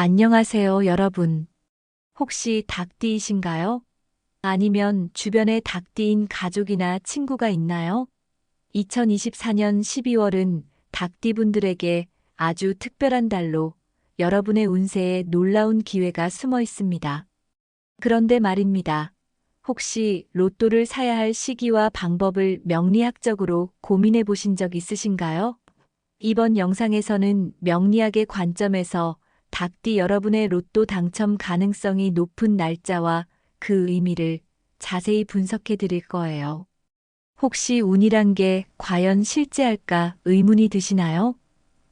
안녕하세요, 여러분. 혹시 닭띠이신가요? 아니면 주변에 닭띠인 가족이나 친구가 있나요? 2024년 12월은 닭띠분들에게 아주 특별한 달로 여러분의 운세에 놀라운 기회가 숨어 있습니다. 그런데 말입니다. 혹시 로또를 사야 할 시기와 방법을 명리학적으로 고민해 보신 적 있으신가요? 이번 영상에서는 명리학의 관점에서 닭띠 여러분의 로또 당첨 가능성이 높은 날짜와 그 의미를 자세히 분석해 드릴 거예요. 혹시 운이란 게 과연 실제할까 의문이 드시나요?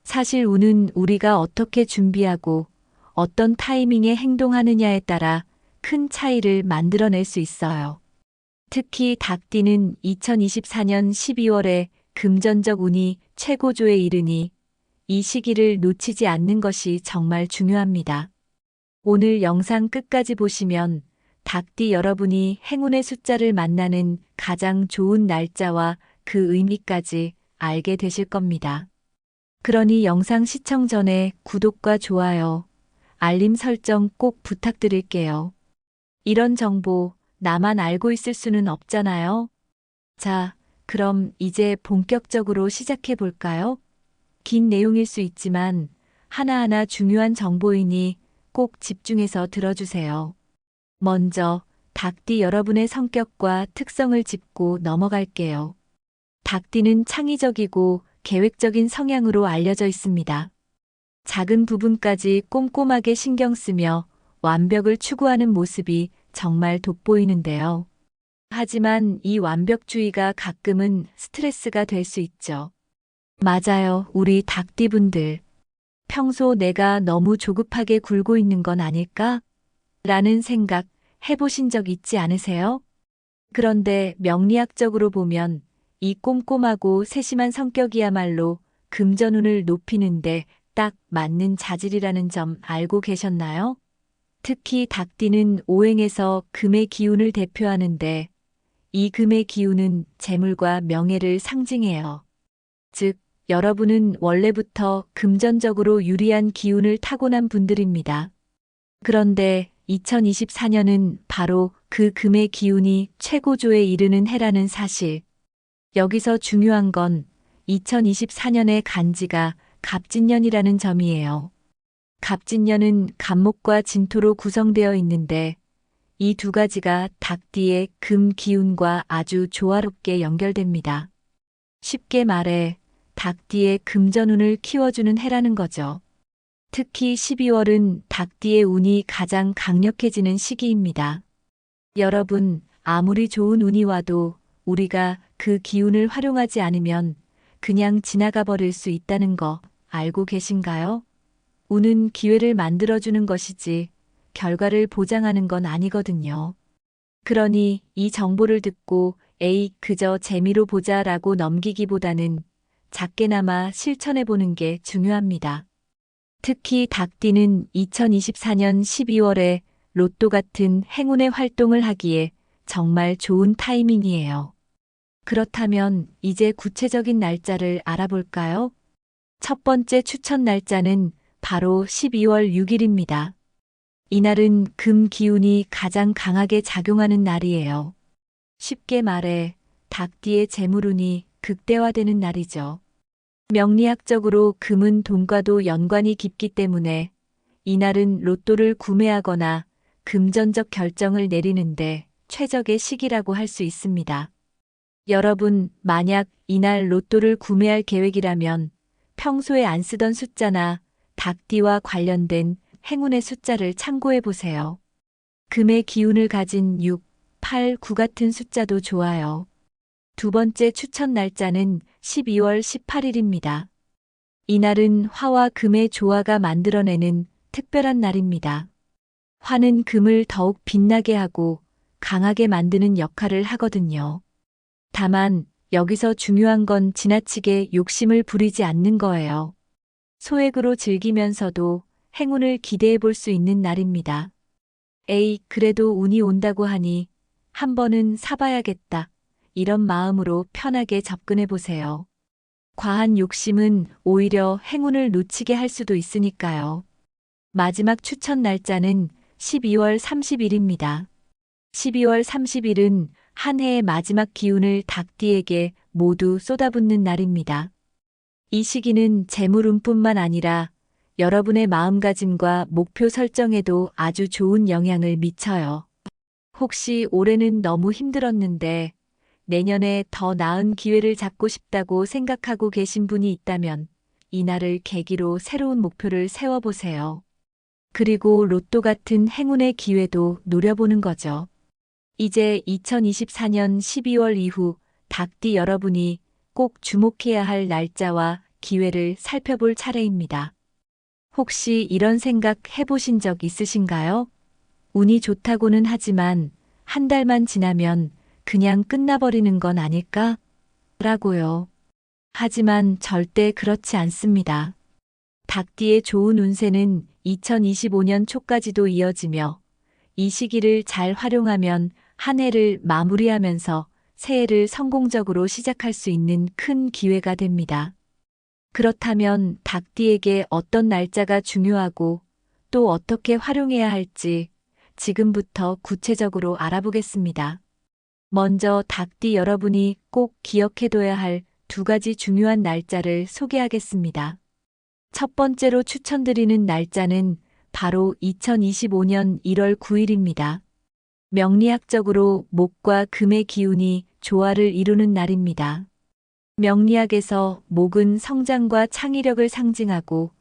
사실 운은 우리가 어떻게 준비하고 어떤 타이밍에 행동하느냐에 따라 큰 차이를 만들어낼 수 있어요. 특히 닭띠는 2024년 12월에 금전적 운이 최고조에 이르니 이 시기를 놓치지 않는 것이 정말 중요합니다. 오늘 영상 끝까지 보시면 닭띠 여러분이 행운의 숫자를 만나는 가장 좋은 날짜와 그 의미까지 알게 되실 겁니다. 그러니 영상 시청 전에 구독과 좋아요, 알림 설정 꼭 부탁드릴게요. 이런 정보 나만 알고 있을 수는 없잖아요. 자, 그럼 이제 본격적으로 시작해 볼까요? 긴 내용일 수 있지만 하나하나 중요한 정보이니 꼭 집중해서 들어주세요. 먼저 닭띠 여러분의 성격과 특성을 짚고 넘어갈게요. 닭띠는 창의적이고 계획적인 성향으로 알려져 있습니다. 작은 부분까지 꼼꼼하게 신경 쓰며 완벽을 추구하는 모습이 정말 돋보이는데요. 하지만 이 완벽주의가 가끔은 스트레스가 될 수 있죠. 맞아요, 우리 닭띠분들. 평소 내가 너무 조급하게 굴고 있는 건 아닐까? 라는 생각 해보신 적 있지 않으세요? 그런데 명리학적으로 보면 이 꼼꼼하고 세심한 성격이야말로 금전운을 높이는데 딱 맞는 자질이라는 점 알고 계셨나요? 특히 닭띠는 오행에서 금의 기운을 대표하는데 이 금의 기운은 재물과 명예를 상징해요. 즉, 여러분은 원래부터 금전적으로 유리한 기운을 타고난 분들입니다. 그런데 2024년은 바로 그 금의 기운이 최고조에 이르는 해라는 사실. 여기서 중요한 건 2024년의 간지가 갑진년이라는 점이에요. 갑진년은 갑목과 진토로 구성되어 있는데 이 두 가지가 닭띠의 금 기운과 아주 조화롭게 연결됩니다. 쉽게 말해 닭띠의 금전운을 키워주는 해라는 거죠. 특히 12월은 닭띠의 운이 가장 강력해지는 시기입니다. 여러분, 아무리 좋은 운이 와도 우리가 그 기운을 활용하지 않으면 그냥 지나가 버릴 수 있다는 거 알고 계신가요? 운은 기회를 만들어주는 것이지 결과를 보장하는 건 아니거든요. 그러니 이 정보를 듣고 에이, 그저 재미로 보자라고 넘기기보다는 작게나마 실천해보는 게 중요합니다. 특히 닭띠는 2024년 12월에 로또 같은 행운의 활동을 하기에 정말 좋은 타이밍이에요. 그렇다면 이제 구체적인 날짜를 알아볼까요? 첫 번째 추천 날짜는 바로 12월 6일입니다. 이날은 금 기운이 가장 강하게 작용하는 날이에요. 쉽게 말해 닭띠의 재물운이 극대화되는 날이죠. 명리학적으로 금은 돈과도 연관이 깊기 때문에 이날은 로또를 구매하거나 금전적 결정을 내리는데 최적의 시기라고 할 수 있습니다. 여러분, 만약 이날 로또를 구매할 계획이라면 평소에 안 쓰던 숫자나 닭띠와 관련된 행운의 숫자를 참고해 보세요. 금의 기운을 가진 6, 8, 9 같은 숫자도 좋아요. 두 번째 추천 날짜는 12월 18일입니다. 이날은 화와 금의 조화가 만들어내는 특별한 날입니다. 화는 금을 더욱 빛나게 하고 강하게 만드는 역할을 하거든요. 다만 여기서 중요한 건 지나치게 욕심을 부리지 않는 거예요. 소액으로 즐기면서도 행운을 기대해 볼 수 있는 날입니다. 에이, 그래도 운이 온다고 하니 한 번은 사봐야겠다. 이런 마음으로 편하게 접근해 보세요. 과한 욕심은 오히려 행운을 놓치게 할 수도 있으니까요. 마지막 추천 날짜는 12월 30일입니다. 12월 30일은 한 해의 마지막 기운을 닭띠에게 모두 쏟아붓는 날입니다. 이 시기는 재물운뿐만 아니라 여러분의 마음가짐과 목표 설정에도 아주 좋은 영향을 미쳐요. 혹시 올해는 너무 힘들었는데 내년에 더 나은 기회를 잡고 싶다고 생각하고 계신 분이 있다면 이날을 계기로 새로운 목표를 세워보세요. 그리고 로또 같은 행운의 기회도 노려보는 거죠. 이제 2024년 12월 이후 닭띠 여러분이 꼭 주목해야 할 날짜와 기회를 살펴볼 차례입니다. 혹시 이런 생각 해보신 적 있으신가요? 운이 좋다고는 하지만 한 달만 지나면 그냥 끝나버리는 건 아닐까? 라고요. 하지만 절대 그렇지 않습니다. 닭띠의 좋은 운세는 2025년 초까지도 이어지며 이 시기를 잘 활용하면 한 해를 마무리하면서 새해를 성공적으로 시작할 수 있는 큰 기회가 됩니다. 그렇다면 닭띠에게 어떤 날짜가 중요하고 또 어떻게 활용해야 할지 지금부터 구체적으로 알아보겠습니다. 먼저 닭띠 여러분이 꼭 기억해둬야 할 두 가지 중요한 날짜를 소개하겠습니다. 첫 번째로 추천드리는 날짜는 바로 2025년 1월 9일입니다. 명리학적으로 목과 금의 기운이 조화를 이루는 날입니다. 명리학에서 목은 성장과 창의력을 상징하고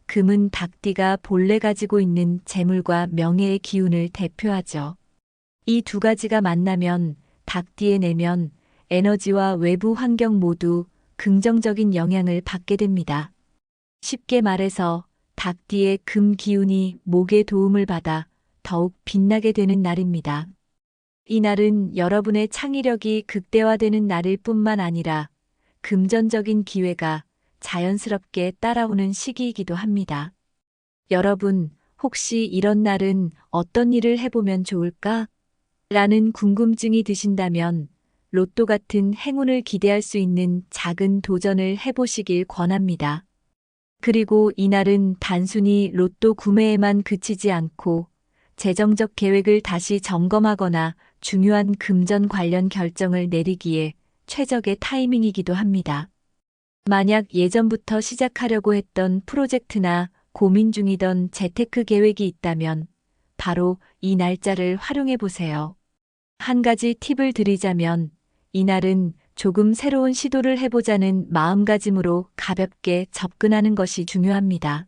금은 닭띠가 본래 가지고 있는 재물과 명예의 기운을 대표하죠. 이 두 가지가 만나면 닭띠의 내면, 에너지와 외부 환경 모두 긍정적인 영향을 받게 됩니다. 쉽게 말해서 닭띠의 금 기운이 목의 도움을 받아 더욱 빛나게 되는 날입니다. 이 날은 여러분의 창의력이 극대화되는 날일 뿐만 아니라 금전적인 기회가 자연스럽게 따라오는 시기이기도 합니다. 여러분, 혹시 이런 날은 어떤 일을 해보면 좋을까? 라는 궁금증이 드신다면 로또 같은 행운을 기대할 수 있는 작은 도전을 해보시길 권합니다. 그리고 이날은 단순히 로또 구매에만 그치지 않고 재정적 계획을 다시 점검하거나 중요한 금전 관련 결정을 내리기에 최적의 타이밍이기도 합니다. 만약 예전부터 시작하려고 했던 프로젝트나 고민 중이던 재테크 계획이 있다면 바로 이 날짜를 활용해 보세요. 한 가지 팁을 드리자면 이날은 조금 새로운 시도를 해보자는 마음가짐으로 가볍게 접근하는 것이 중요합니다.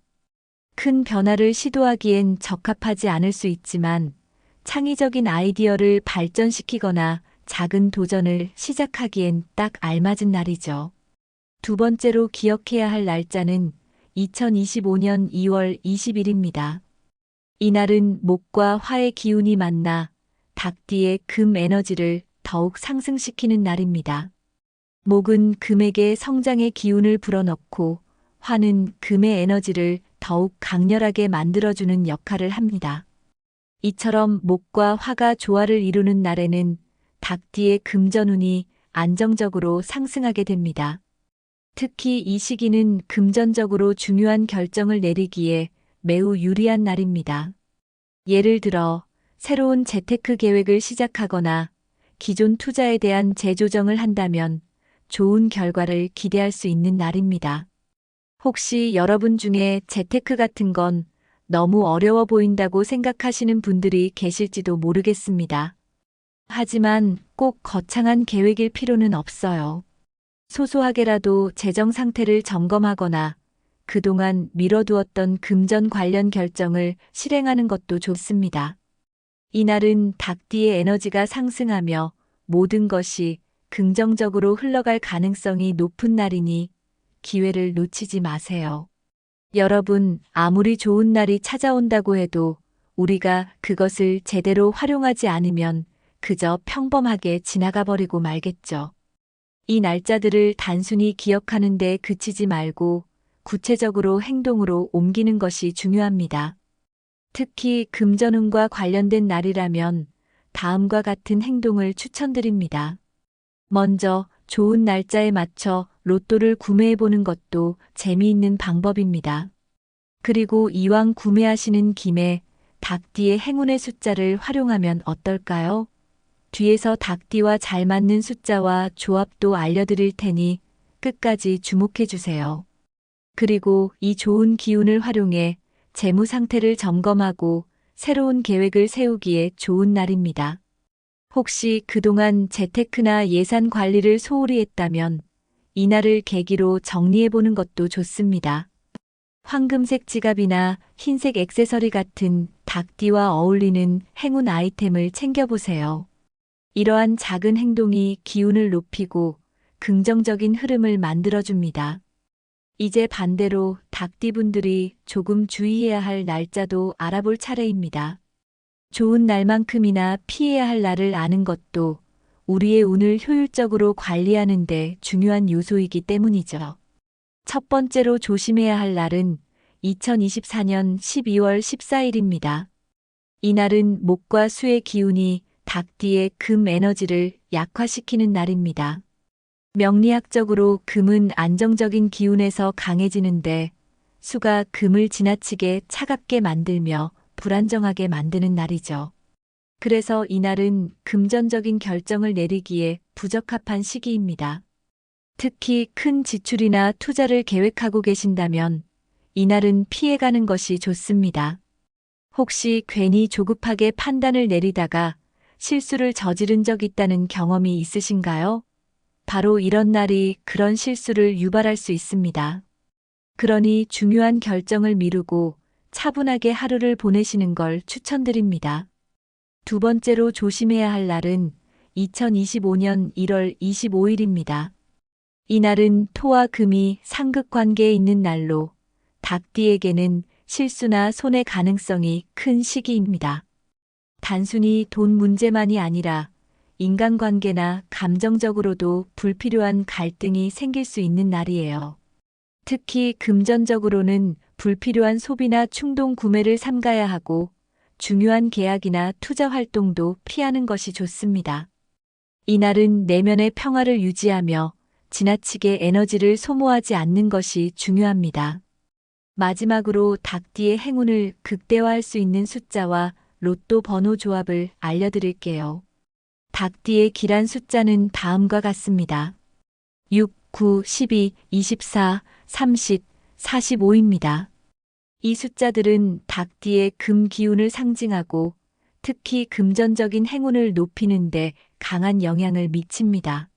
큰 변화를 시도하기엔 적합하지 않을 수 있지만 창의적인 아이디어를 발전시키거나 작은 도전을 시작하기엔 딱 알맞은 날이죠. 두 번째로 기억해야 할 날짜는 2025년 2월 20일입니다. 이날은 목과 화의 기운이 만나 닭띠의 금 에너지를 더욱 상승시키는 날입니다. 목은 금에게 성장의 기운을 불어넣고 화는 금의 에너지를 더욱 강렬하게 만들어주는 역할을 합니다. 이처럼 목과 화가 조화를 이루는 날에는 닭띠의 금전운이 안정적으로 상승하게 됩니다. 특히 이 시기는 금전적으로 중요한 결정을 내리기에 매우 유리한 날입니다. 예를 들어 새로운 재테크 계획을 시작하거나 기존 투자에 대한 재조정을 한다면 좋은 결과를 기대할 수 있는 날입니다. 혹시 여러분 중에 재테크 같은 건 너무 어려워 보인다고 생각하시는 분들이 계실지도 모르겠습니다. 하지만 꼭 거창한 계획일 필요는 없어요. 소소하게라도 재정 상태를 점검하거나 그동안 미뤄두었던 금전 관련 결정을 실행하는 것도 좋습니다. 이날은 닭띠의 에너지가 상승하며 모든 것이 긍정적으로 흘러갈 가능성이 높은 날이니 기회를 놓치지 마세요. 여러분, 아무리 좋은 날이 찾아온다고 해도 우리가 그것을 제대로 활용하지 않으면 그저 평범하게 지나가 버리고 말겠죠. 이 날짜들을 단순히 기억하는 데 그치지 말고 구체적으로 행동으로 옮기는 것이 중요합니다. 특히 금전운과 관련된 날이라면 다음과 같은 행동을 추천드립니다. 먼저 좋은 날짜에 맞춰 로또를 구매해 보는 것도 재미있는 방법입니다. 그리고 이왕 구매하시는 김에 닭띠의 행운의 숫자를 활용하면 어떨까요? 뒤에서 닭띠와 잘 맞는 숫자와 조합도 알려드릴 테니 끝까지 주목해 주세요. 그리고 이 좋은 기운을 활용해 재무 상태를 점검하고 새로운 계획을 세우기에 좋은 날입니다. 혹시 그동안 재테크나 예산 관리를 소홀히 했다면 이날을 계기로 정리해 보는 것도 좋습니다. 황금색 지갑이나 흰색 액세서리 같은 닭띠와 어울리는 행운 아이템을 챙겨보세요. 이러한 작은 행동이 기운을 높이고 긍정적인 흐름을 만들어줍니다. 이제 반대로 닭띠분들이 조금 주의해야 할 날짜도 알아볼 차례입니다. 좋은 날만큼이나 피해야 할 날을 아는 것도 우리의 운을 효율적으로 관리하는 데 중요한 요소이기 때문이죠. 첫 번째로 조심해야 할 날은 2024년 12월 14일입니다. 이날은 목과 수의 기운이 닭띠의 금 에너지를 약화시키는 날입니다. 명리학적으로 금은 안정적인 기운에서 강해지는데 수가 금을 지나치게 차갑게 만들며 불안정하게 만드는 날이죠. 그래서 이날은 금전적인 결정을 내리기에 부적합한 시기입니다. 특히 큰 지출이나 투자를 계획하고 계신다면 이날은 피해가는 것이 좋습니다. 혹시 괜히 조급하게 판단을 내리다가 실수를 저지른 적 있다는 경험이 있으신가요? 바로 이런 날이 그런 실수를 유발할 수 있습니다. 그러니 중요한 결정을 미루고 차분하게 하루를 보내시는 걸 추천드립니다. 두 번째로 조심해야 할 날은 2025년 1월 25일입니다. 이날은 토와 금이 상극 관계에 있는 날로 닭띠에게는 실수나 손해 가능성이 큰 시기입니다. 단순히 돈 문제만이 아니라 인간관계나 감정적으로도 불필요한 갈등이 생길 수 있는 날이에요. 특히 금전적으로는 불필요한 소비나 충동 구매를 삼가야 하고 중요한 계약이나 투자 활동도 피하는 것이 좋습니다. 이날은 내면의 평화를 유지하며 지나치게 에너지를 소모하지 않는 것이 중요합니다. 마지막으로 닭띠의 행운을 극대화할 수 있는 숫자와 로또 번호 조합을 알려드릴게요. 닭띠의 기란 숫자는 다음과 같습니다. 6, 9, 12, 24, 30, 45입니다. 이 숫자들은 닭띠의 금 기운을 상징하고 특히 금전적인 행운을 높이는 데 강한 영향을 미칩니다.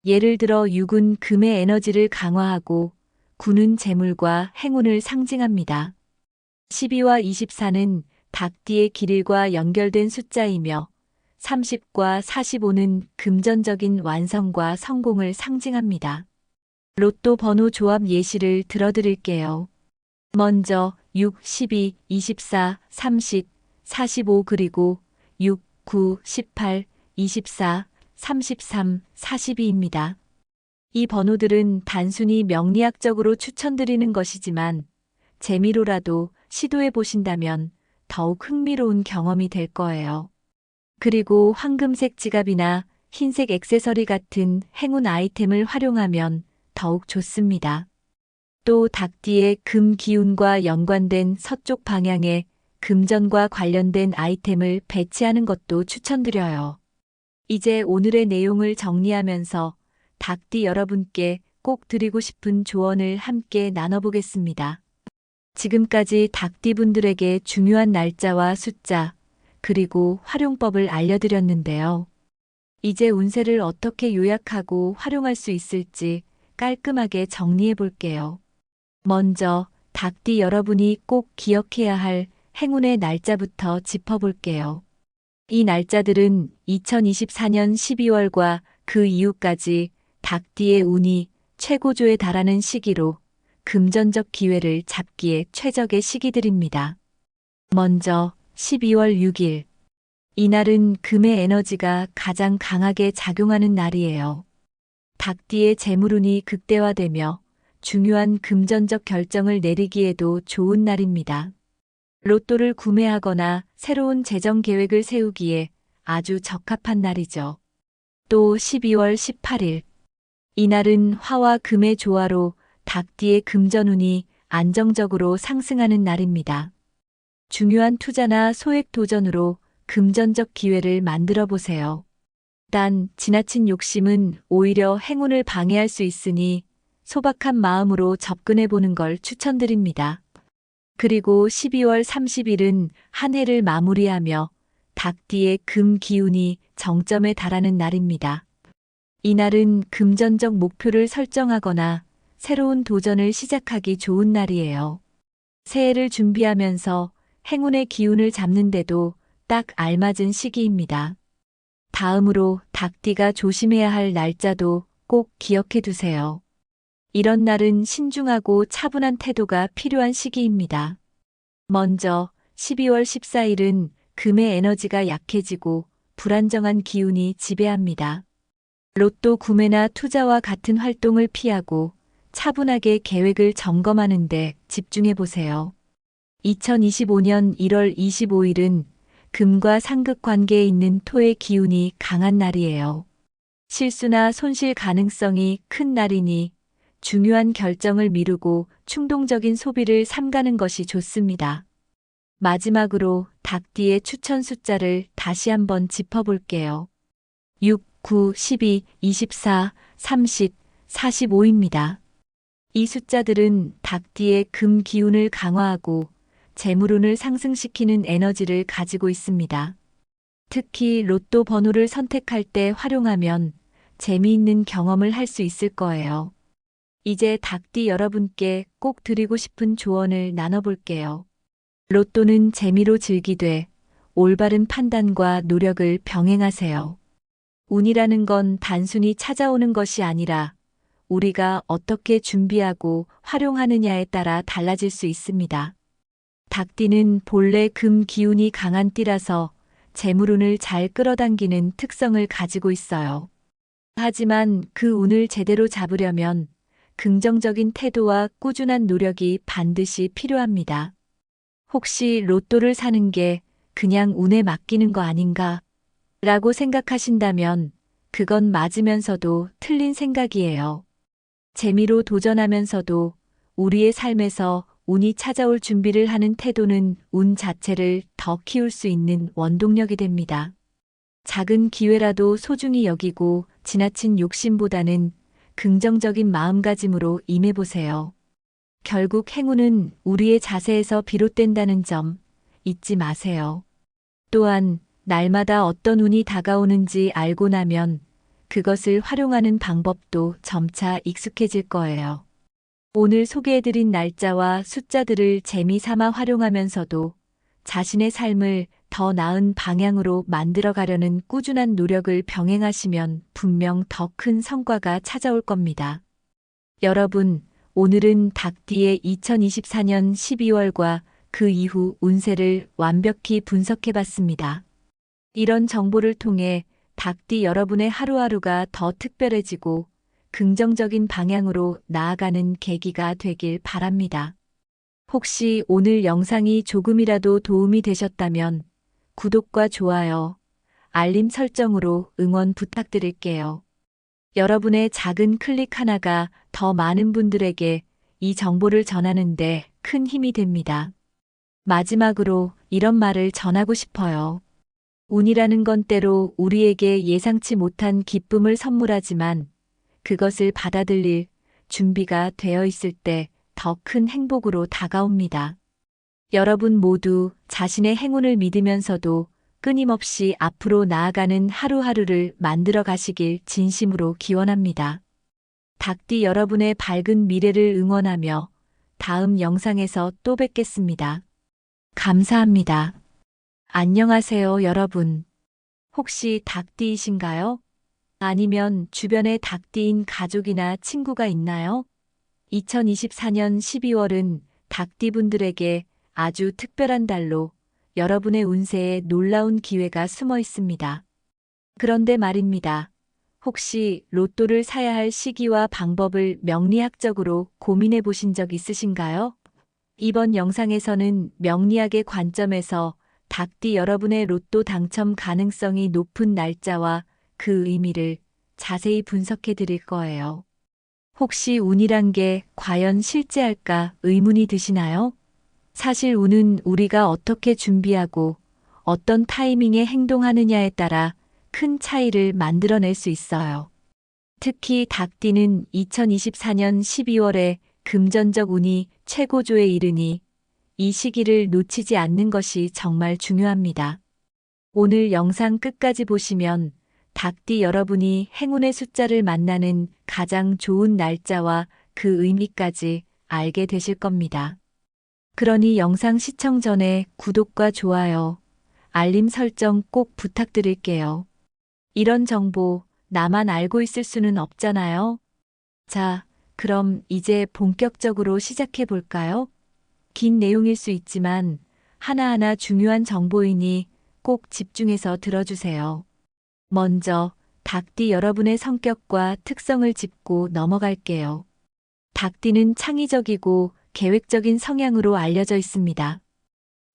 예를 들어 6은 금의 에너지를 강화하고 9는 재물과 행운을 상징합니다. 12와 24는 닭띠의 길일과 연결된 숫자이며 30과 45는 금전적인 완성과 성공을 상징합니다. 로또 번호 조합 예시를 들어드릴게요. 먼저 6, 12, 24, 30, 45 그리고 6, 9, 18, 24, 33, 42입니다. 이 번호들은 단순히 명리학적으로 추천드리는 것이지만 재미로라도 시도해 보신다면 더욱 흥미로운 경험이 될 거예요. 그리고 황금색 지갑이나 흰색 액세서리 같은 행운 아이템을 활용하면 더욱 좋습니다. 또 닭띠의 금 기운과 연관된 서쪽 방향에 금전과 관련된 아이템을 배치하는 것도 추천드려요. 이제 오늘의 내용을 정리하면서 닭띠 여러분께 꼭 드리고 싶은 조언을 함께 나눠보겠습니다. 지금까지 닭띠 분들에게 중요한 날짜와 숫자, 그리고 활용법을 알려드렸는데요. 이제 운세를 어떻게 요약하고 활용할 수 있을지 깔끔하게 정리해 볼게요. 먼저 닭띠 여러분이 꼭 기억해야 할 행운의 날짜부터 짚어볼게요. 이 날짜들은 2024년 12월과 그 이후까지 닭띠의 운이 최고조에 달하는 시기로 금전적 기회를 잡기에 최적의 시기들입니다. 먼저 12월 6일. 이날은 금의 에너지가 가장 강하게 작용하는 날이에요. 닭띠의 재물운이 극대화되며 중요한 금전적 결정을 내리기에도 좋은 날입니다. 로또를 구매하거나 새로운 재정 계획을 세우기에 아주 적합한 날이죠. 또 12월 18일. 이날은 화와 금의 조화로 닭띠의 금전운이 안정적으로 상승하는 날입니다. 중요한 투자나 소액 도전으로 금전적 기회를 만들어 보세요. 단, 지나친 욕심은 오히려 행운을 방해할 수 있으니 소박한 마음으로 접근해 보는 걸 추천드립니다. 그리고 12월 30일은 한 해를 마무리하며 닭띠의 금 기운이 정점에 달하는 날입니다. 이날은 금전적 목표를 설정하거나 새로운 도전을 시작하기 좋은 날이에요. 새해를 준비하면서 행운의 기운을 잡는데도 딱 알맞은 시기입니다. 다음으로 닭띠가 조심해야 할 날짜도 꼭 기억해 두세요. 이런 날은 신중하고 차분한 태도가 필요한 시기입니다. 먼저 12월 14일은 금의 에너지가 약해지고 불안정한 기운이 지배합니다. 로또 구매나 투자와 같은 활동을 피하고 차분하게 계획을 점검하는 데 집중해 보세요. 2025년 1월 25일은 금과 상극 관계에 있는 토의 기운이 강한 날이에요. 실수나 손실 가능성이 큰 날이니 중요한 결정을 미루고 충동적인 소비를 삼가는 것이 좋습니다. 마지막으로 닭띠의 추천 숫자를 다시 한번 짚어볼게요. 6, 9, 12, 24, 30, 45입니다. 이 숫자들은 닭띠의 금 기운을 강화하고 재물운을 상승시키는 에너지를 가지고 있습니다. 특히 로또 번호를 선택할 때 활용하면 재미있는 경험을 할 수 있을 거예요. 이제 닭띠 여러분께 꼭 드리고 싶은 조언을 나눠볼게요. 로또는 재미로 즐기되 올바른 판단과 노력을 병행하세요. 운이라는 건 단순히 찾아오는 것이 아니라 우리가 어떻게 준비하고 활용하느냐에 따라 달라질 수 있습니다. 닭띠는 본래 금 기운이 강한 띠라서 재물운을 잘 끌어당기는 특성을 가지고 있어요. 하지만 그 운을 제대로 잡으려면 긍정적인 태도와 꾸준한 노력이 반드시 필요합니다. 혹시 로또를 사는 게 그냥 운에 맡기는 거 아닌가? 라고 생각하신다면 그건 맞으면서도 틀린 생각이에요. 재미로 도전하면서도 우리의 삶에서 운이 찾아올 준비를 하는 태도는 운 자체를 더 키울 수 있는 원동력이 됩니다. 작은 기회라도 소중히 여기고 지나친 욕심보다는 긍정적인 마음가짐으로 임해보세요. 결국 행운은 우리의 자세에서 비롯된다는 점 잊지 마세요. 또한 날마다 어떤 운이 다가오는지 알고 나면 그것을 활용하는 방법도 점차 익숙해질 거예요. 오늘 소개해드린 날짜와 숫자들을 재미삼아 활용하면서도 자신의 삶을 더 나은 방향으로 만들어가려는 꾸준한 노력을 병행하시면 분명 더 큰 성과가 찾아올 겁니다. 여러분, 오늘은 닭띠의 2024년 12월과 그 이후 운세를 완벽히 분석해봤습니다. 이런 정보를 통해 닭띠 여러분의 하루하루가 더 특별해지고 긍정적인 방향으로 나아가는 계기가 되길 바랍니다. 혹시 오늘 영상이 조금이라도 도움이 되셨다면 구독과 좋아요, 알림 설정으로 응원 부탁드릴게요. 여러분의 작은 클릭 하나가 더 많은 분들에게 이 정보를 전하는데 큰 힘이 됩니다. 마지막으로 이런 말을 전하고 싶어요. 운이라는 건 때로 우리에게 예상치 못한 기쁨을 선물하지만 그것을 받아들일 준비가 되어 있을 때 더 큰 행복으로 다가옵니다. 여러분 모두 자신의 행운을 믿으면서도 끊임없이 앞으로 나아가는 하루하루를 만들어 가시길 진심으로 기원합니다. 닭띠 여러분의 밝은 미래를 응원하며 다음 영상에서 또 뵙겠습니다. 감사합니다. 안녕하세요, 여러분. 혹시 닭띠이신가요? 아니면 주변에 닭띠인 가족이나 친구가 있나요? 2024년 12월은 닭띠분들에게 아주 특별한 달로 여러분의 운세에 놀라운 기회가 숨어 있습니다. 그런데 말입니다. 혹시 로또를 사야 할 시기와 방법을 명리학적으로 고민해 보신 적 있으신가요? 이번 영상에서는 명리학의 관점에서 닭띠 여러분의 로또 당첨 가능성이 높은 날짜와 그 의미를 자세히 분석해 드릴 거예요. 혹시 운이란 게 과연 실제할까 의문이 드시나요? 사실 운은 우리가 어떻게 준비하고 어떤 타이밍에 행동하느냐에 따라 큰 차이를 만들어낼 수 있어요. 특히 닭띠는 2024년 12월에 금전적 운이 최고조에 이르니 이 시기를 놓치지 않는 것이 정말 중요합니다. 오늘 영상 끝까지 보시면 닭띠 여러분이 행운의 숫자를 만나는 가장 좋은 날짜와 그 의미까지 알게 되실 겁니다. 그러니 영상 시청 전에 구독과 좋아요, 알림 설정 꼭 부탁드릴게요. 이런 정보 나만 알고 있을 수는 없잖아요. 자, 그럼 이제 본격적으로 시작해 볼까요? 긴 내용일 수 있지만 하나하나 중요한 정보이니 꼭 집중해서 들어주세요. 먼저 닭띠 여러분의 성격과 특성을 짚고 넘어갈게요. 닭띠는 창의적이고 계획적인 성향으로 알려져 있습니다.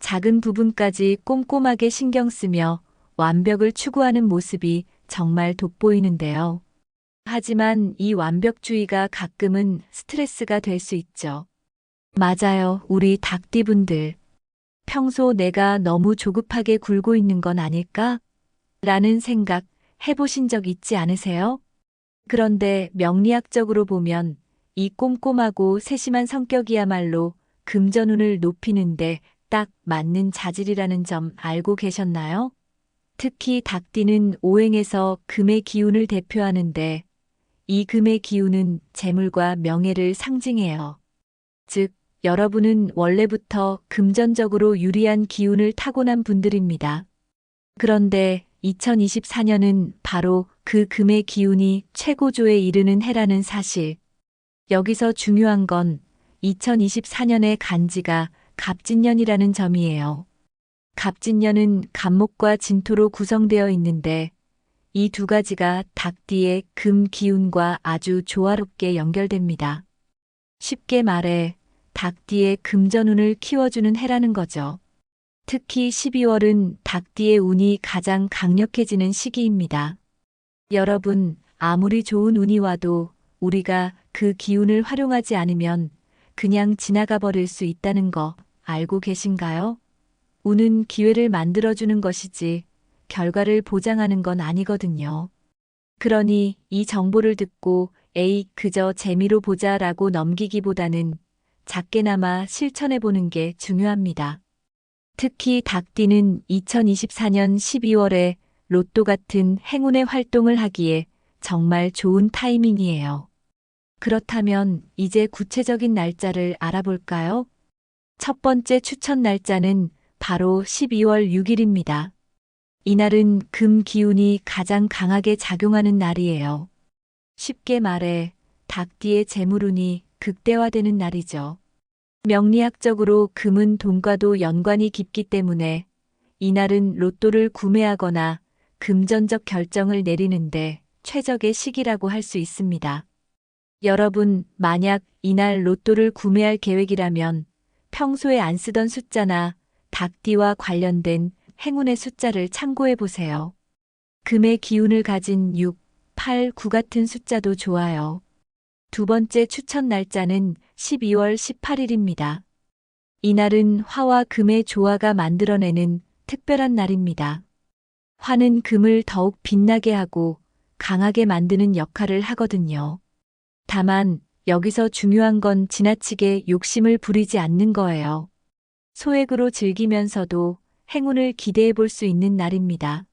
작은 부분까지 꼼꼼하게 신경 쓰며 완벽을 추구하는 모습이 정말 돋보이는데요. 하지만 이 완벽주의가 가끔은 스트레스가 될 수 있죠. 맞아요, 우리 닭띠분들. 평소 내가 너무 조급하게 굴고 있는 건 아닐까? 라는 생각 해보신 적 있지 않으세요? 그런데 명리학적으로 보면 이 꼼꼼하고 세심한 성격이야말로 금전운을 높이는데 딱 맞는 자질이라는 점 알고 계셨나요? 특히 닭띠는 오행에서 금의 기운을 대표하는데 이 금의 기운은 재물과 명예를 상징해요. 즉, 여러분은 원래부터 금전적으로 유리한 기운을 타고난 분들입니다. 그런데 2024년은 바로 그 금의 기운이 최고조에 이르는 해라는 사실. 여기서 중요한 건 2024년의 간지가 갑진년이라는 점이에요. 갑진년은 갑목과 진토로 구성되어 있는데 이 두 가지가 닭띠의 금 기운과 아주 조화롭게 연결됩니다. 쉽게 말해 닭띠의 금전운을 키워주는 해라는 거죠. 특히 12월은 닭띠의 운이 가장 강력해지는 시기입니다. 여러분, 아무리 좋은 운이 와도 우리가 그 기운을 활용하지 않으면 그냥 지나가 버릴 수 있다는 거 알고 계신가요? 운은 기회를 만들어주는 것이지 결과를 보장하는 건 아니거든요. 그러니 이 정보를 듣고 에이, 그저 재미로 보자라고 넘기기보다는 작게나마 실천해보는 게 중요합니다. 특히 닭띠는 2024년 12월에 로또 같은 행운의 활동을 하기에 정말 좋은 타이밍이에요. 그렇다면 이제 구체적인 날짜를 알아볼까요? 첫 번째 추천 날짜는 바로 12월 6일입니다. 이날은 금 기운이 가장 강하게 작용하는 날이에요. 쉽게 말해 닭띠의 재물운이 극대화되는 날이죠. 명리학적으로 금은 돈과도 연관이 깊기 때문에 이날은 로또를 구매하거나 금전적 결정을 내리는데 최적의 시기라고 할 수 있습니다. 여러분, 만약 이날 로또를 구매할 계획이라면 평소에 안 쓰던 숫자나 닭띠와 관련된 행운의 숫자를 참고해 보세요. 금의 기운을 가진 6, 8, 9 같은 숫자도 좋아요. 두 번째 추천 날짜는 12월 18일입니다. 이날은 화와 금의 조화가 만들어내는 특별한 날입니다. 화는 금을 더욱 빛나게 하고 강하게 만드는 역할을 하거든요. 다만 여기서 중요한 건 지나치게 욕심을 부리지 않는 거예요. 소액으로 즐기면서도 행운을 기대해 볼 수 있는 날입니다.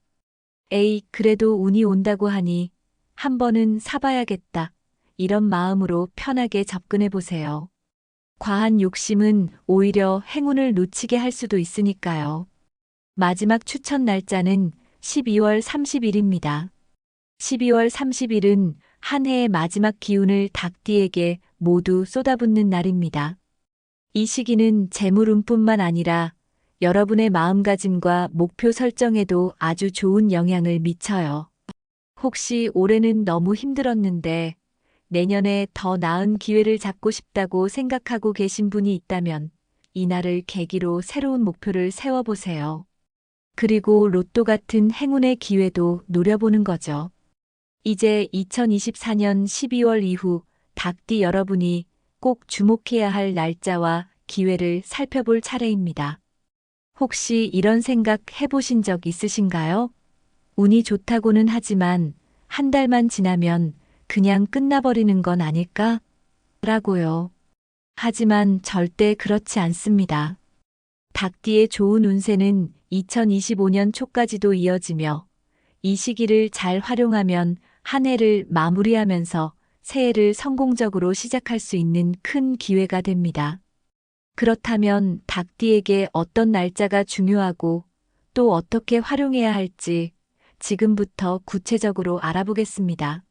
에이, 그래도 운이 온다고 하니 한 번은 사봐야겠다. 이런 마음으로 편하게 접근해 보세요. 과한 욕심은 오히려 행운을 놓치게 할 수도 있으니까요. 마지막 추천 날짜는 12월 30일입니다. 12월 30일은 한 해의 마지막 기운을 닭띠에게 모두 쏟아붓는 날입니다. 이 시기는 재물운뿐만 아니라 여러분의 마음가짐과 목표 설정에도 아주 좋은 영향을 미쳐요. 혹시 올해는 너무 힘들었는데 내년에 더 나은 기회를 잡고 싶다고 생각하고 계신 분이 있다면 이날을 계기로 새로운 목표를 세워보세요. 그리고 로또 같은 행운의 기회도 노려보는 거죠. 이제 2024년 12월 이후 닭띠 여러분이 꼭 주목해야 할 날짜와 기회를 살펴볼 차례입니다. 혹시 이런 생각 해보신 적 있으신가요? 운이 좋다고는 하지만 한 달만 지나면 그냥 끝나버리는 건 아닐까? 라고요. 하지만 절대 그렇지 않습니다. 닭띠의 좋은 운세는 2025년 초까지도 이어지며 이 시기를 잘 활용하면 한 해를 마무리하면서 새해를 성공적으로 시작할 수 있는 큰 기회가 됩니다. 그렇다면 닭띠에게 어떤 날짜가 중요하고 또 어떻게 활용해야 할지 지금부터 구체적으로 알아보겠습니다.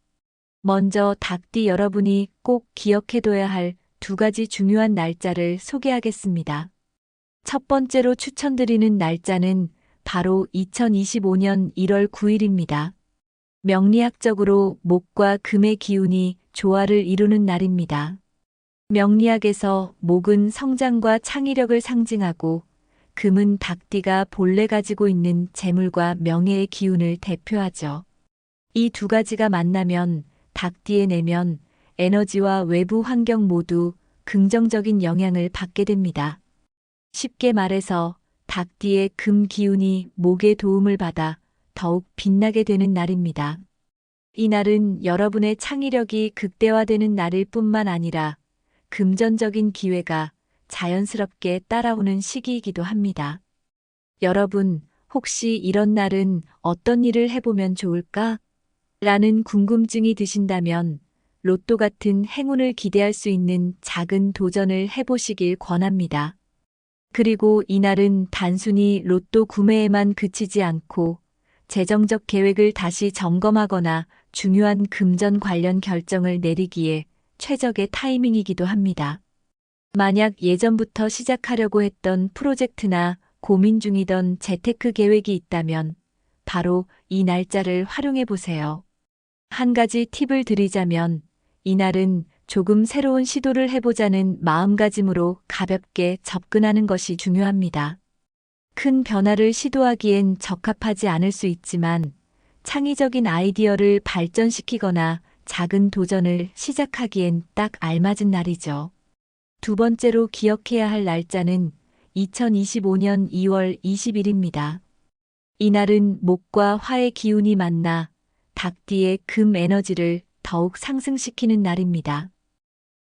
먼저 닭띠 여러분이 꼭 기억해둬야 할 두 가지 중요한 날짜를 소개하겠습니다. 첫 번째로 추천드리는 날짜는 바로 2025년 1월 9일입니다. 명리학적으로 목과 금의 기운이 조화를 이루는 날입니다. 명리학에서 목은 성장과 창의력을 상징하고 금은 닭띠가 본래 가지고 있는 재물과 명예의 기운을 대표하죠. 이 두 가지가 만나면 닭띠의 내면, 에너지와 외부 환경 모두 긍정적인 영향을 받게 됩니다. 쉽게 말해서 닭띠의 금 기운이 목의 도움을 받아 더욱 빛나게 되는 날입니다. 이 날은 여러분의 창의력이 극대화되는 날일 뿐만 아니라 금전적인 기회가 자연스럽게 따라오는 시기이기도 합니다. 여러분, 혹시 이런 날은 어떤 일을 해보면 좋을까? 라는 궁금증이 드신다면 로또 같은 행운을 기대할 수 있는 작은 도전을 해보시길 권합니다. 그리고 이날은 단순히 로또 구매에만 그치지 않고 재정적 계획을 다시 점검하거나 중요한 금전 관련 결정을 내리기에 최적의 타이밍이기도 합니다. 만약 예전부터 시작하려고 했던 프로젝트나 고민 중이던 재테크 계획이 있다면 바로 이 날짜를 활용해 보세요. 한 가지 팁을 드리자면 이날은 조금 새로운 시도를 해보자는 마음가짐으로 가볍게 접근하는 것이 중요합니다. 큰 변화를 시도하기엔 적합하지 않을 수 있지만 창의적인 아이디어를 발전시키거나 작은 도전을 시작하기엔 딱 알맞은 날이죠. 두 번째로 기억해야 할 날짜는 2025년 2월 20일입니다. 이날은 목과 화의 기운이 만나 닭띠의 금 에너지를 더욱 상승시키는 날입니다.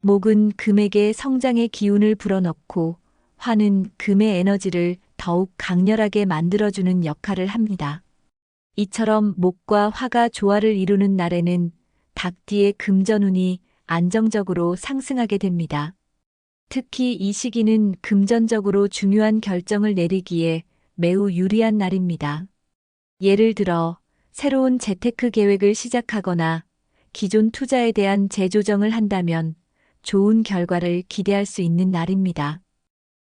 목은 금에게 성장의 기운을 불어넣고 화는 금의 에너지를 더욱 강렬하게 만들어주는 역할을 합니다. 이처럼 목과 화가 조화를 이루는 날에는 닭띠의 금전운이 안정적으로 상승하게 됩니다. 특히 이 시기는 금전적으로 중요한 결정을 내리기에 매우 유리한 날입니다. 예를 들어 새로운 재테크 계획을 시작하거나 기존 투자에 대한 재조정을 한다면 좋은 결과를 기대할 수 있는 날입니다.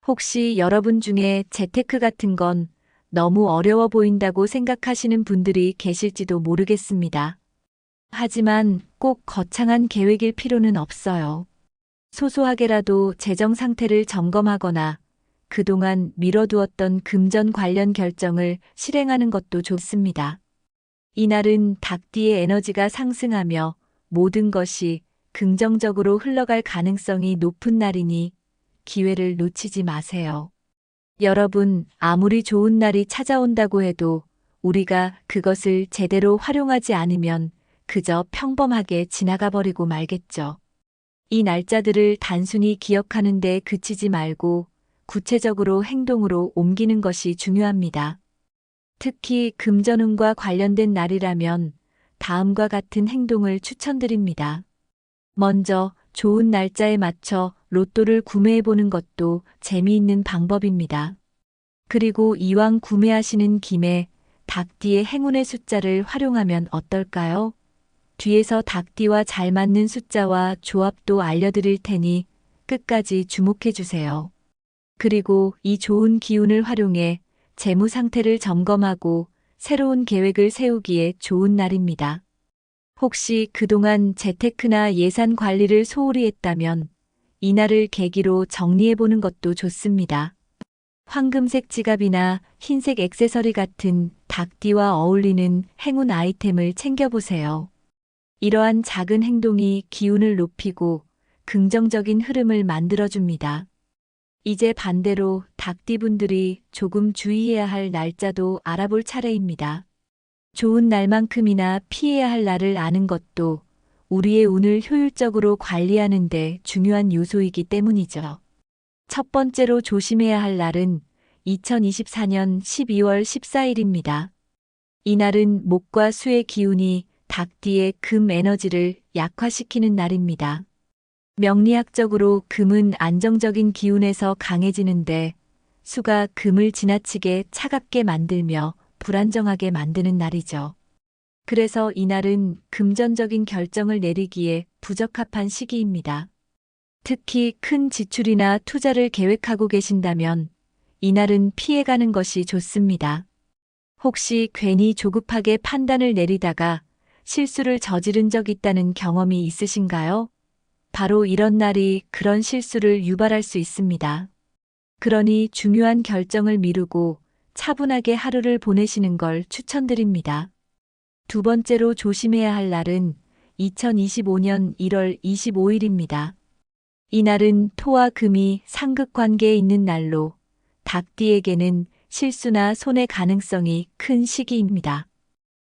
혹시 여러분 중에 재테크 같은 건 너무 어려워 보인다고 생각하시는 분들이 계실지도 모르겠습니다. 하지만 꼭 거창한 계획일 필요는 없어요. 소소하게라도 재정 상태를 점검하거나 그동안 미뤄두었던 금전 관련 결정을 실행하는 것도 좋습니다. 이날은 닭띠의 에너지가 상승하며 모든 것이 긍정적으로 흘러갈 가능성이 높은 날이니 기회를 놓치지 마세요. 여러분, 아무리 좋은 날이 찾아온다고 해도 우리가 그것을 제대로 활용하지 않으면 그저 평범하게 지나가 버리고 말겠죠. 이 날짜들을 단순히 기억하는 데 그치지 말고 구체적으로 행동으로 옮기는 것이 중요합니다. 특히 금전운과 관련된 날이라면 다음과 같은 행동을 추천드립니다. 먼저 좋은 날짜에 맞춰 로또를 구매해보는 것도 재미있는 방법입니다. 그리고 이왕 구매하시는 김에 닭띠의 행운의 숫자를 활용하면 어떨까요? 뒤에서 닭띠와 잘 맞는 숫자와 조합도 알려드릴 테니 끝까지 주목해주세요. 그리고 이 좋은 기운을 활용해 재무 상태를 점검하고 새로운 계획을 세우기에 좋은 날입니다. 혹시 그동안 재테크나 예산 관리를 소홀히 했다면 이날을 계기로 정리해보는 것도 좋습니다. 황금색 지갑이나 흰색 액세서리 같은 닭띠와 어울리는 행운 아이템을 챙겨보세요. 이러한 작은 행동이 기운을 높이고 긍정적인 흐름을 만들어줍니다. 이제 반대로 닭띠분들이 조금 주의해야 할 날짜도 알아볼 차례입니다. 좋은 날만큼이나 피해야 할 날을 아는 것도 우리의 운을 효율적으로 관리하는 데 중요한 요소이기 때문이죠. 첫 번째로 조심해야 할 날은 2024년 12월 14일입니다. 이날은 목과 수의 기운이 닭띠의 금 에너지를 약화시키는 날입니다. 명리학적으로 금은 안정적인 기운에서 강해지는데 수가 금을 지나치게 차갑게 만들며 불안정하게 만드는 날이죠. 그래서 이날은 금전적인 결정을 내리기에 부적합한 시기입니다. 특히 큰 지출이나 투자를 계획하고 계신다면 이날은 피해가는 것이 좋습니다. 혹시 괜히 조급하게 판단을 내리다가 실수를 저지른 적 있다는 경험이 있으신가요? 바로 이런 날이 그런 실수를 유발할 수 있습니다. 그러니 중요한 결정을 미루고 차분하게 하루를 보내시는 걸 추천드립니다. 두 번째로 조심해야 할 날은 2025년 1월 25일입니다. 이날은 토와 금이 상극 관계에 있는 날로 닭띠에게는 실수나 손해 가능성이 큰 시기입니다.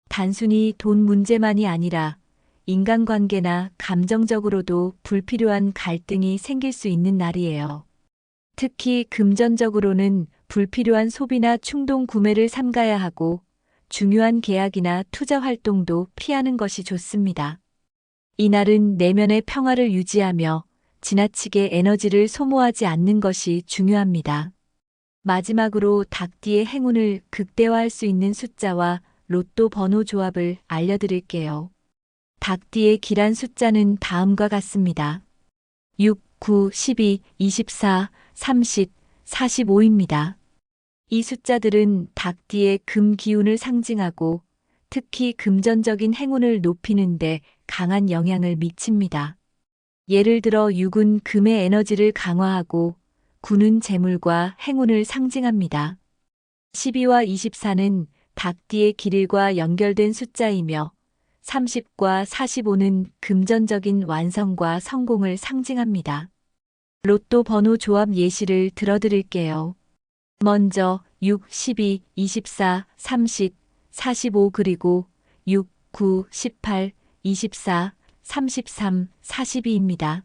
단순히 돈 문제만이 아니라 인간관계나 감정적으로도 불필요한 갈등이 생길 수 있는 날이에요. 특히 금전적으로는 불필요한 소비나 충동 구매를 삼가야 하고 중요한 계약이나 투자 활동도 피하는 것이 좋습니다. 이날은 내면의 평화를 유지하며 지나치게 에너지를 소모하지 않는 것이 중요합니다. 마지막으로 닭띠의 행운을 극대화할 수 있는 숫자와 로또 번호 조합을 알려드릴게요. 닭띠의 기란 숫자는 다음과 같습니다. 6, 9, 12, 24, 30, 45입니다. 이 숫자들은 닭띠의 금 기운을 상징하고 특히 금전적인 행운을 높이는 데 강한 영향을 미칩니다. 예를 들어 6은 금의 에너지를 강화하고 9는 재물과 행운을 상징합니다. 12와 24는 닭띠의 길일과 연결된 숫자이며 30과 45는 금전적인 완성과 성공을 상징합니다. 로또 번호 조합 예시를 들어드릴게요. 먼저 6, 12, 24, 30, 45 그리고 6, 9, 18, 24, 33, 42입니다.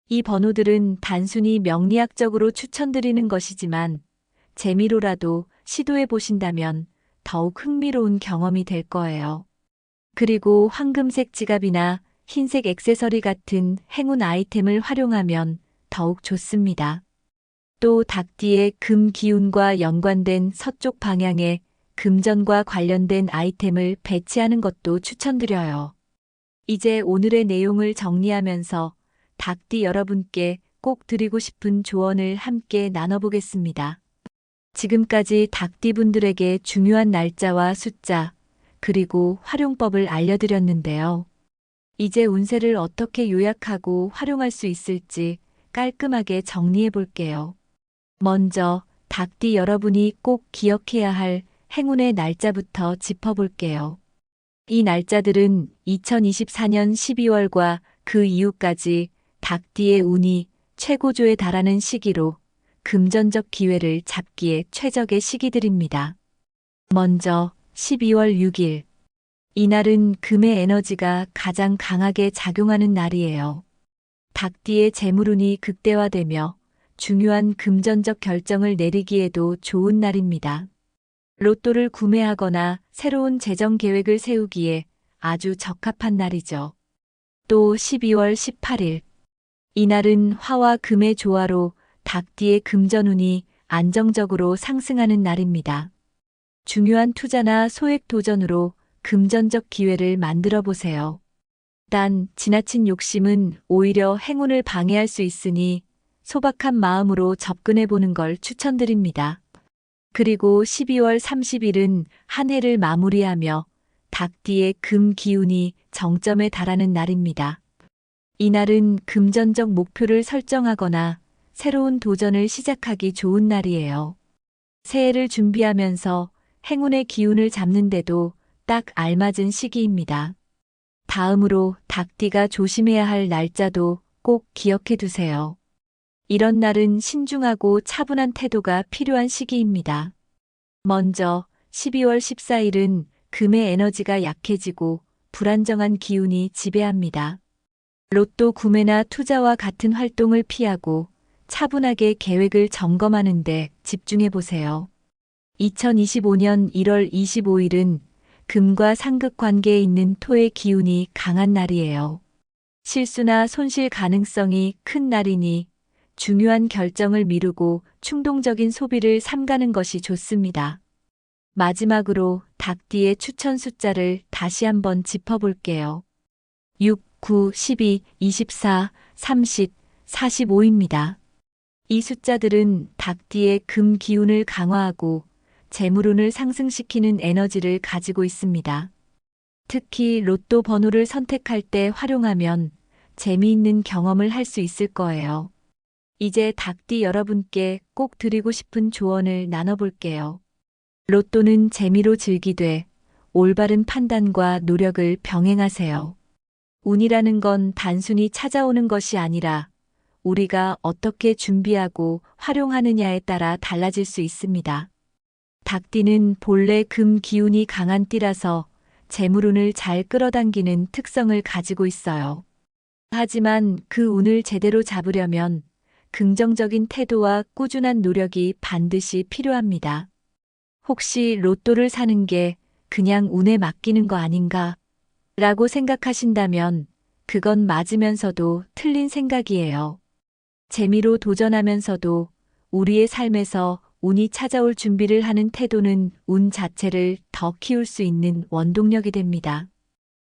이 번호들은 단순히 명리학적으로 추천드리는 것이지만 재미로라도 시도해 보신다면 더욱 흥미로운 경험이 될 거예요. 그리고 황금색 지갑이나 흰색 액세서리 같은 행운 아이템을 활용하면 더욱 좋습니다. 또 닭띠의 금 기운과 연관된 서쪽 방향에 금전과 관련된 아이템을 배치하는 것도 추천드려요. 이제 오늘의 내용을 정리하면서 닭띠 여러분께 꼭 드리고 싶은 조언을 함께 나눠보겠습니다. 지금까지 닭띠 분들에게 중요한 날짜와 숫자, 그리고 활용법을 알려드렸는데요. 이제 운세를 어떻게 요약하고 활용할 수 있을지 깔끔하게 정리해 볼게요. 먼저 닭띠 여러분이 꼭 기억해야 할 행운의 날짜부터 짚어볼게요. 이 날짜들은 2024년 12월과 그 이후까지 닭띠의 운이 최고조에 달하는 시기로 금전적 기회를 잡기에 최적의 시기들입니다. 먼저 12월 6일. 이날은 금의 에너지가 가장 강하게 작용하는 날이에요. 닭띠의 재물운이 극대화되며 중요한 금전적 결정을 내리기에도 좋은 날입니다. 로또를 구매하거나 새로운 재정 계획을 세우기에 아주 적합한 날이죠. 또 12월 18일. 이날은 화와 금의 조화로 닭띠의 금전운이 안정적으로 상승하는 날입니다. 중요한 투자나 소액 도전으로 금전적 기회를 만들어 보세요. 단, 지나친 욕심은 오히려 행운을 방해할 수 있으니 소박한 마음으로 접근해 보는 걸 추천드립니다. 그리고 12월 30일은 한 해를 마무리하며 닭띠의 금 기운이 정점에 달하는 날입니다. 이날은 금전적 목표를 설정하거나 새로운 도전을 시작하기 좋은 날이에요. 새해를 준비하면서 행운의 기운을 잡는데도 딱 알맞은 시기입니다. 다음으로 닭띠가 조심해야 할 날짜도 꼭 기억해 두세요. 이런 날은 신중하고 차분한 태도가 필요한 시기입니다. 먼저 12월 14일은 금의 에너지가 약해지고 불안정한 기운이 지배합니다. 로또 구매나 투자와 같은 활동을 피하고 차분하게 계획을 점검하는 데 집중해 보세요. 2025년 1월 25일은 금과 상극 관계에 있는 토의 기운이 강한 날이에요. 실수나 손실 가능성이 큰 날이니 중요한 결정을 미루고 충동적인 소비를 삼가는 것이 좋습니다. 마지막으로 닭띠의 추천 숫자를 다시 한번 짚어볼게요. 6, 9, 12, 24, 30, 45입니다. 이 숫자들은 닭띠의 금 기운을 강화하고 재물운을 상승시키는 에너지를 가지고 있습니다. 특히 로또 번호를 선택할 때 활용하면 재미있는 경험을 할 수 있을 거예요. 이제 닭띠 여러분께 꼭 드리고 싶은 조언을 나눠볼게요. 로또는 재미로 즐기되 올바른 판단과 노력을 병행하세요. 운이라는 건 단순히 찾아오는 것이 아니라 우리가 어떻게 준비하고 활용하느냐에 따라 달라질 수 있습니다. 닭띠는 본래 금 기운이 강한 띠라서 재물운을 잘 끌어당기는 특성을 가지고 있어요. 하지만 그 운을 제대로 잡으려면 긍정적인 태도와 꾸준한 노력이 반드시 필요합니다. 혹시 로또를 사는 게 그냥 운에 맡기는 거 아닌가? 라고 생각하신다면 그건 맞으면서도 틀린 생각이에요. 재미로 도전하면서도 우리의 삶에서 운이 찾아올 준비를 하는 태도는 운 자체를 더 키울 수 있는 원동력이 됩니다.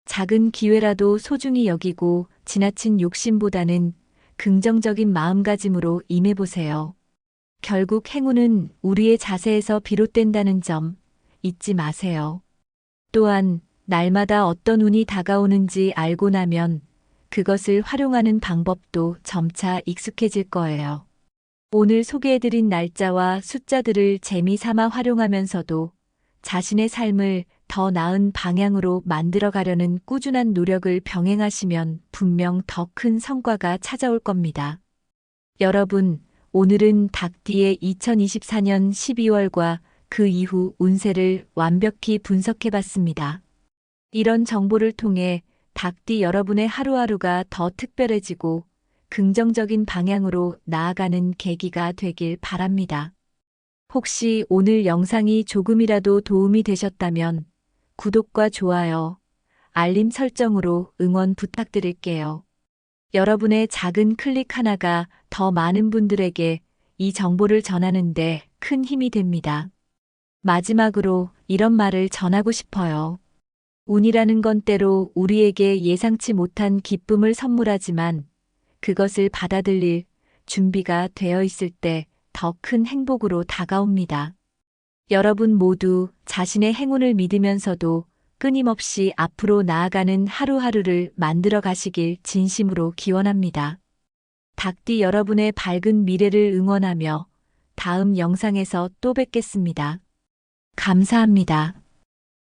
작은 기회라도 소중히 여기고 지나친 욕심보다는 긍정적인 마음가짐으로 임해보세요. 결국 행운은 우리의 자세에서 비롯된다는 점 잊지 마세요. 또한 날마다 어떤 운이 다가오는지 알고 나면 그것을 활용하는 방법도 점차 익숙해질 거예요. 오늘 소개해드린 날짜와 숫자들을 재미삼아 활용하면서도 자신의 삶을 더 나은 방향으로 만들어 가려는 꾸준한 노력을 병행하시면 분명 더 큰 성과가 찾아올 겁니다. 여러분, 오늘은 닭띠의 2024년 12월과 그 이후 운세를 완벽히 분석해 봤습니다. 이런 정보를 통해 닭띠 여러분의 하루하루가 더 특별해지고 긍정적인 방향으로 나아가는 계기가 되길 바랍니다. 혹시 오늘 영상이 조금이라도 도움이 되셨다면 구독과 좋아요, 알림 설정으로 응원 부탁드릴게요. 여러분의 작은 클릭 하나가 더 많은 분들에게 이 정보를 전하는데 큰 힘이 됩니다. 마지막으로 이런 말을 전하고 싶어요. 운이라는 건 때로 우리에게 예상치 못한 기쁨을 선물하지만 그것을 받아들일 준비가 되어 있을 때 더 큰 행복으로 다가옵니다. 여러분 모두 자신의 행운을 믿으면서도 끊임없이 앞으로 나아가는 하루하루를 만들어 가시길 진심으로 기원합니다. 닭띠 여러분의 밝은 미래를 응원하며 다음 영상에서 또 뵙겠습니다. 감사합니다.